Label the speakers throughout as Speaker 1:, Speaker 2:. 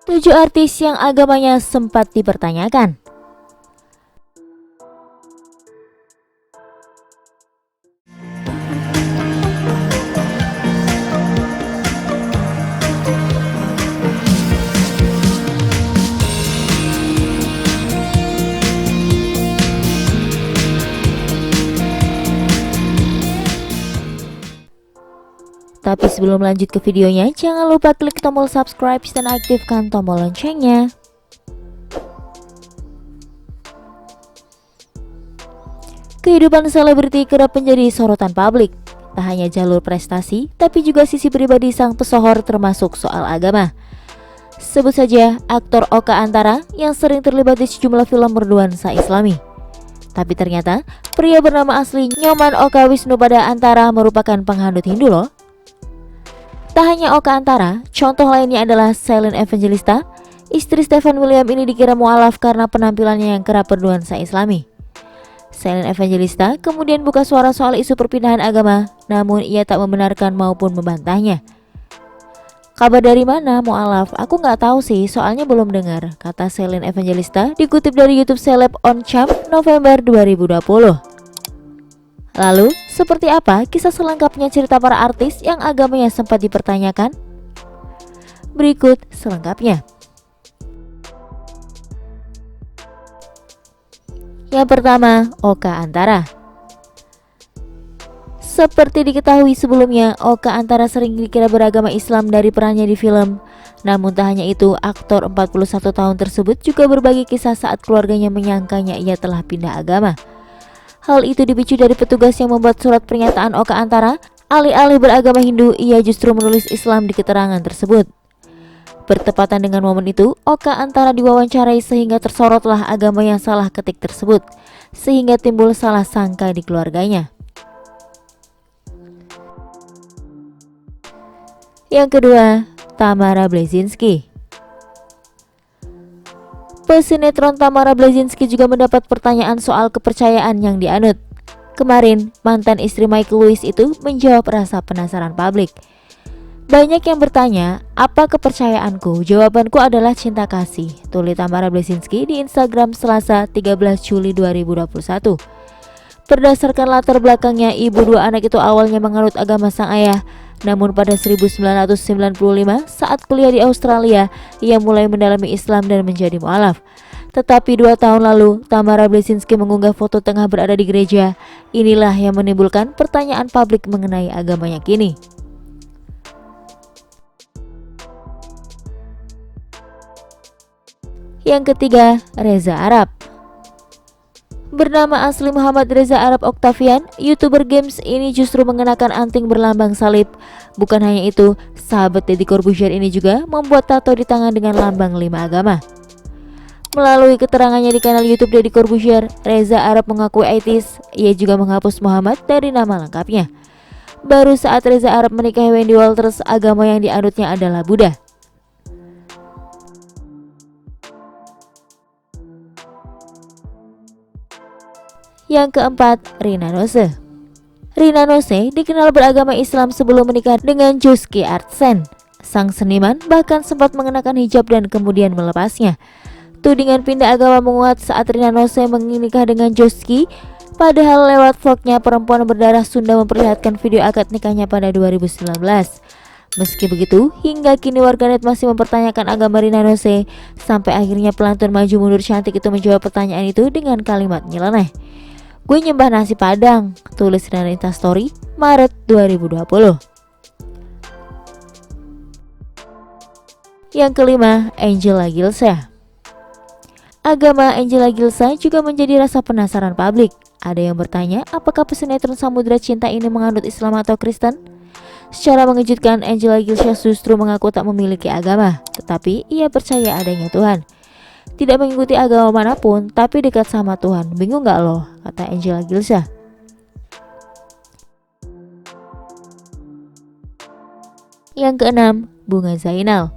Speaker 1: 7 artis yang agamanya sempat dipertanyakan. Tapi sebelum lanjut ke videonya, jangan lupa klik tombol subscribe dan aktifkan tombol loncengnya. Kehidupan selebriti kerap menjadi sorotan publik. Tak hanya jalur prestasi, tapi juga sisi pribadi sang pesohor termasuk soal agama. Sebut saja aktor Oka Antara yang sering terlibat di sejumlah film bernuansa Islami. Tapi ternyata pria bernama asli Nyoman Oka Wisnupada Antara merupakan penghanut Hindu loh. Tak hanya Oka Antara, contoh lainnya adalah Shalene Evangelista. Istri Stefan William ini dikira mualaf karena penampilannya yang kerap bernuansa Islami. Shalene Evangelista kemudian buka suara soal isu perpindahan agama, namun ia tak membenarkan maupun membantahnya. Kabar dari mana mualaf? Aku nggak tahu sih, soalnya belum dengar, kata Shalene Evangelista dikutip dari YouTube Celeb on Champ November 2020. Lalu, seperti apa kisah selengkapnya cerita para artis yang agamanya sempat dipertanyakan? Berikut selengkapnya. Yang pertama, Oka Antara. Seperti diketahui sebelumnya, Oka Antara sering dikira beragama Islam dari perannya di film. Namun tak hanya itu, aktor 41 tahun tersebut juga berbagi kisah saat keluarganya menyangkanya ia telah pindah agama. Hal itu dipicu dari petugas yang membuat surat pernyataan Oka Antara. Alih-alih beragama Hindu, ia justru menulis Islam di keterangan tersebut. Bertepatan dengan momen itu, Oka Antara diwawancarai sehingga tersorotlah agama yang salah ketik tersebut, sehingga timbul salah sangka di keluarganya. Yang kedua, Tamara Bleszynsky. Pesinetron Tamara Bleszynsky juga mendapat pertanyaan soal kepercayaan yang dianut. Kemarin, mantan istri Michael Lewis itu menjawab rasa penasaran publik. Banyak yang bertanya, apa kepercayaanku? Jawabanku adalah cinta kasih, tulis Tamara Bleszynsky di Instagram Selasa 13 Juli 2021. Berdasarkan latar belakangnya, ibu dua anak itu awalnya menganut agama sang ayah. Namun pada 1995 saat kuliah di Australia, ia mulai mendalami Islam dan menjadi mualaf. Tetapi 2 tahun lalu, Tamara Bleszynsky mengunggah foto tengah berada di gereja. Inilah yang menimbulkan pertanyaan publik mengenai agamanya kini. Yang ketiga, Reza Arab. Bernama asli Muhammad Reza Arab Octavian, YouTuber games ini justru mengenakan anting berlambang salib. Bukan hanya itu, sahabat Deddy Corbuzier ini juga membuat tato di tangan dengan lambang 5 agama. Melalui keterangannya di kanal YouTube Deddy Corbuzier, Reza Arab mengakui ateis. Ia juga menghapus Muhammad dari nama lengkapnya. Baru saat Reza Arab menikahi Wendy Walters, agama yang dianutnya adalah Buddha. Yang keempat, Rina Nose. Rina Nose dikenal beragama Islam sebelum menikah dengan Joski Artsen. Sang seniman bahkan sempat mengenakan hijab dan kemudian melepasnya. Tudingan pindah agama menguat saat Rina Nose menikah dengan Joski. Padahal lewat vlognya, perempuan berdarah Sunda memperlihatkan video akad nikahnya pada 2019. Meski begitu, hingga kini warganet masih mempertanyakan agama Rina Nose. Sampai akhirnya pelantun maju mundur cantik itu menjawab pertanyaan itu dengan kalimat nyeleneh. Gue nyembah nasi padang, tulis Rina Instastory Maret 2020. Yang kelima, Angela Gilsa. Agama Angela Gilsa juga menjadi rasa penasaran publik. Ada yang bertanya, apakah pesinetron Samudra Cinta ini menganut Islam atau Kristen? Secara mengejutkan, Angela Gilsa justru mengaku tak memiliki agama, tetapi ia percaya adanya Tuhan. Tidak mengikuti agama manapun, tapi dekat sama Tuhan. Bingung gak lo? Kata Angela Gilsa. Yang keenam, Bunga Zainal.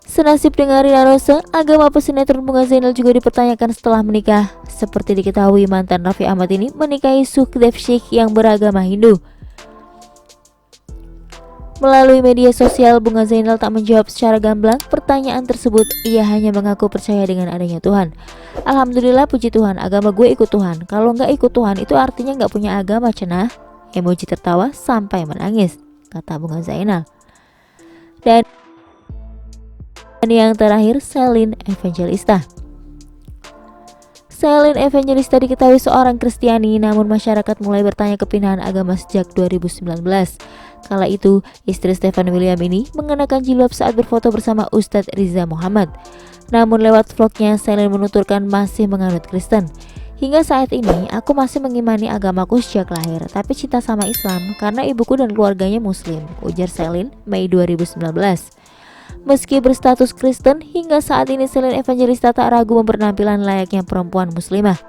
Speaker 1: Senasib dengan Rina Nose, agama pesinetron Bunga Zainal juga dipertanyakan setelah menikah. Seperti diketahui, mantan Raffi Ahmad ini menikahi Sukhdev Sheikh yang beragama Hindu. Melalui media sosial, Bunga Zainal tak menjawab secara gamblang pertanyaan tersebut. Ia hanya mengaku percaya dengan adanya Tuhan. Alhamdulillah, puji Tuhan, agama gue ikut Tuhan. Kalau nggak ikut Tuhan itu artinya nggak punya agama, cenah. Emoji tertawa sampai menangis, kata Bunga Zainal. Dan yang terakhir, Celine Evangelista. Celine Evangelista diketahui seorang Kristiani, namun masyarakat mulai bertanya kepindahan agama sejak 2019. Kala itu, istri Stefan William ini mengenakan jilbab saat berfoto bersama Ustadz Riza Muhammad. Namun lewat vlognya, Celine menuturkan masih menganut Kristen. Hingga saat ini, aku masih mengimani agamaku sejak lahir, tapi cinta sama Islam karena ibuku dan keluarganya Muslim, ujar Celine Mei 2019. Meski berstatus Kristen, hingga saat ini Celine Evangelista tak ragu memperpenampilan layaknya perempuan muslimah.